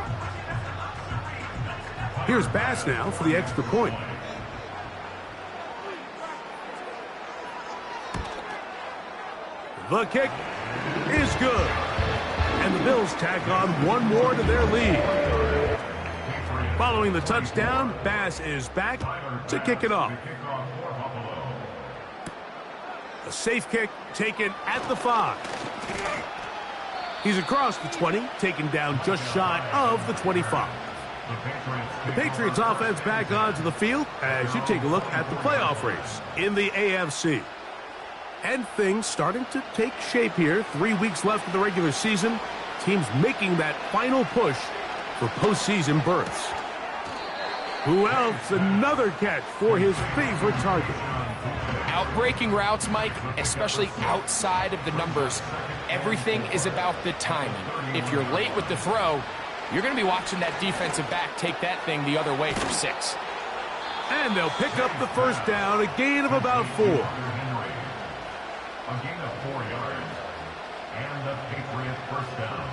Here's Bass now for the extra point. The kick is good. And the Bills tack on one more to their lead. Following the touchdown, Bass is back to kick it off. A safe kick taken at the 5. He's across the 20, taken down just shy of the 25. The Patriots offense back onto the field as you take a look at the playoff race in the AFC. And things starting to take shape here. 3 weeks left of the regular season. Teams making that final push for postseason berths. Who else? Another catch for his favorite target. Outbreaking routes, Mike, especially outside of the numbers, everything is about the timing. If you're late with the throw, you're going to be watching that defensive back take that thing the other way for 6. And they'll pick up the first down, a gain of about 4. A gain of 4 yards. And the Patriots first down.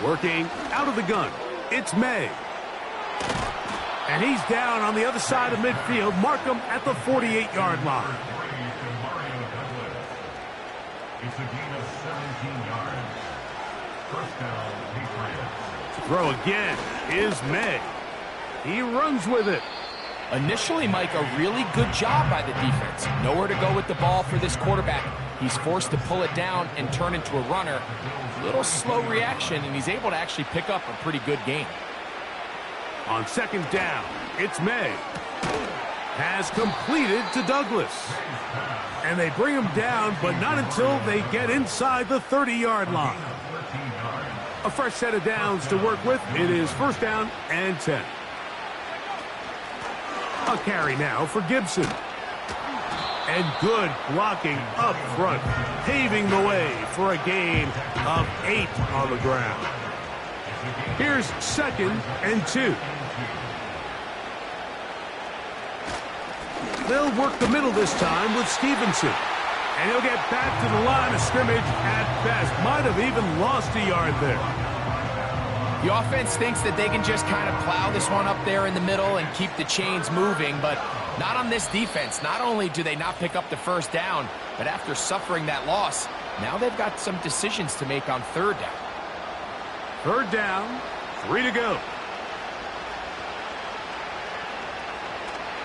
Working out of the gun, it's May. And he's down on the other side of midfield. Mark him at the 48-yard line. It's a gain of 17 yards. First down, Patriots. Throw again is May. He runs with it. Initially, Mike, a really good job by the defense. Nowhere to go with the ball for this quarterback. He's forced to pull it down and turn into a runner. A little slow reaction, and he's able to actually pick up a pretty good gain. On 2nd down, it's May. Has completed to Douglas. And they bring him down, but not until they get inside the 30-yard line. A fresh set of downs to work with. It is 1st down and 10. A carry now for Gibson. And good blocking up front, paving the way for a gain of 8 on the ground. Here's 2nd and 2. They'll work the middle this time with Stevenson. And he'll get back to the line of scrimmage at best. Might have even lost a yard there. The offense thinks that they can just kind of plow this one up there in the middle and keep the chains moving, but not on this defense. Not only do they not pick up the first down, but after suffering that loss, now they've got some decisions to make on 3rd down. 3rd down, 3 to go.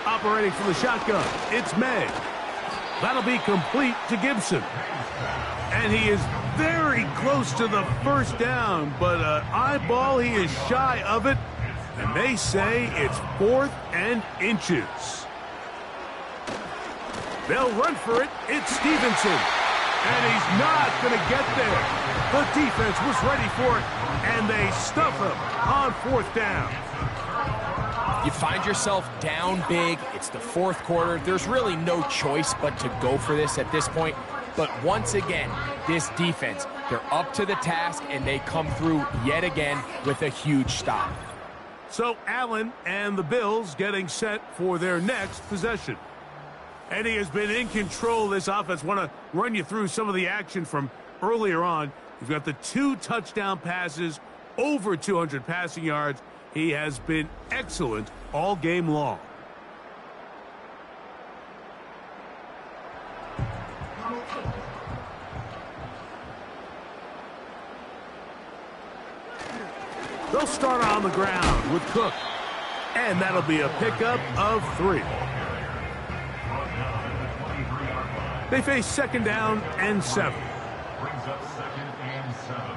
Operating from the shotgun, it's May. That'll be complete to Gibson. And he is very close to the first down, but eyeball, he is shy of it. And they say it's 4th and inches. They'll run for it. It's Stevenson. And he's not going to get there. The defense was ready for it, and they stuff him on 4th down. You find yourself down big. It's the 4th quarter. There's really no choice but to go for this at this point. But once again, this defense, they're up to the task, and they come through yet again with a huge stop. So Allen and the Bills getting set for their next possession. And he has been in control of this offense. Want to run you through some of the action from earlier on. You've got the 2 touchdown passes, over 200 passing yards. He has been excellent all game long. They'll start on the ground with Cook. And that'll be a pickup of 3. They face 2nd down and 7. Brings up 2nd and 7.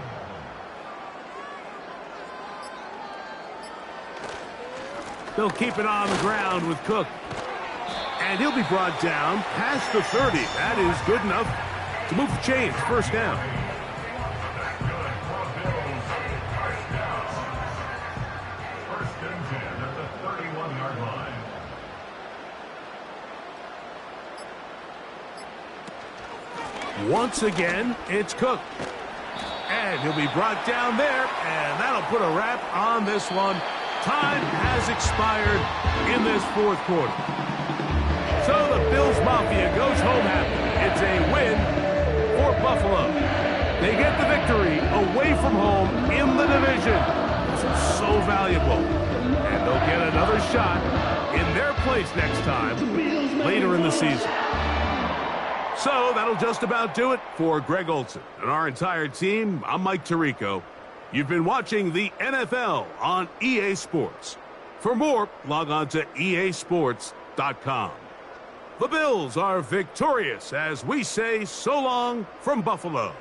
They'll keep it on the ground with Cook. And he'll be brought down past the 30. That is good enough to move the chains. 1st down. Once again, it's Cook. And he'll be brought down there, and that'll put a wrap on this one. Time has expired in this 4th quarter. So the Bills Mafia goes home happy. It's a win for Buffalo. They get the victory away from home in the division. This is so valuable. And they'll get another shot in their place next time later in the season. So that'll just about do it for Greg Olson and our entire team. I'm Mike Tirico. You've been watching the NFL on EA Sports. For more, log on to easports.com. The Bills are victorious as we say so long from Buffalo.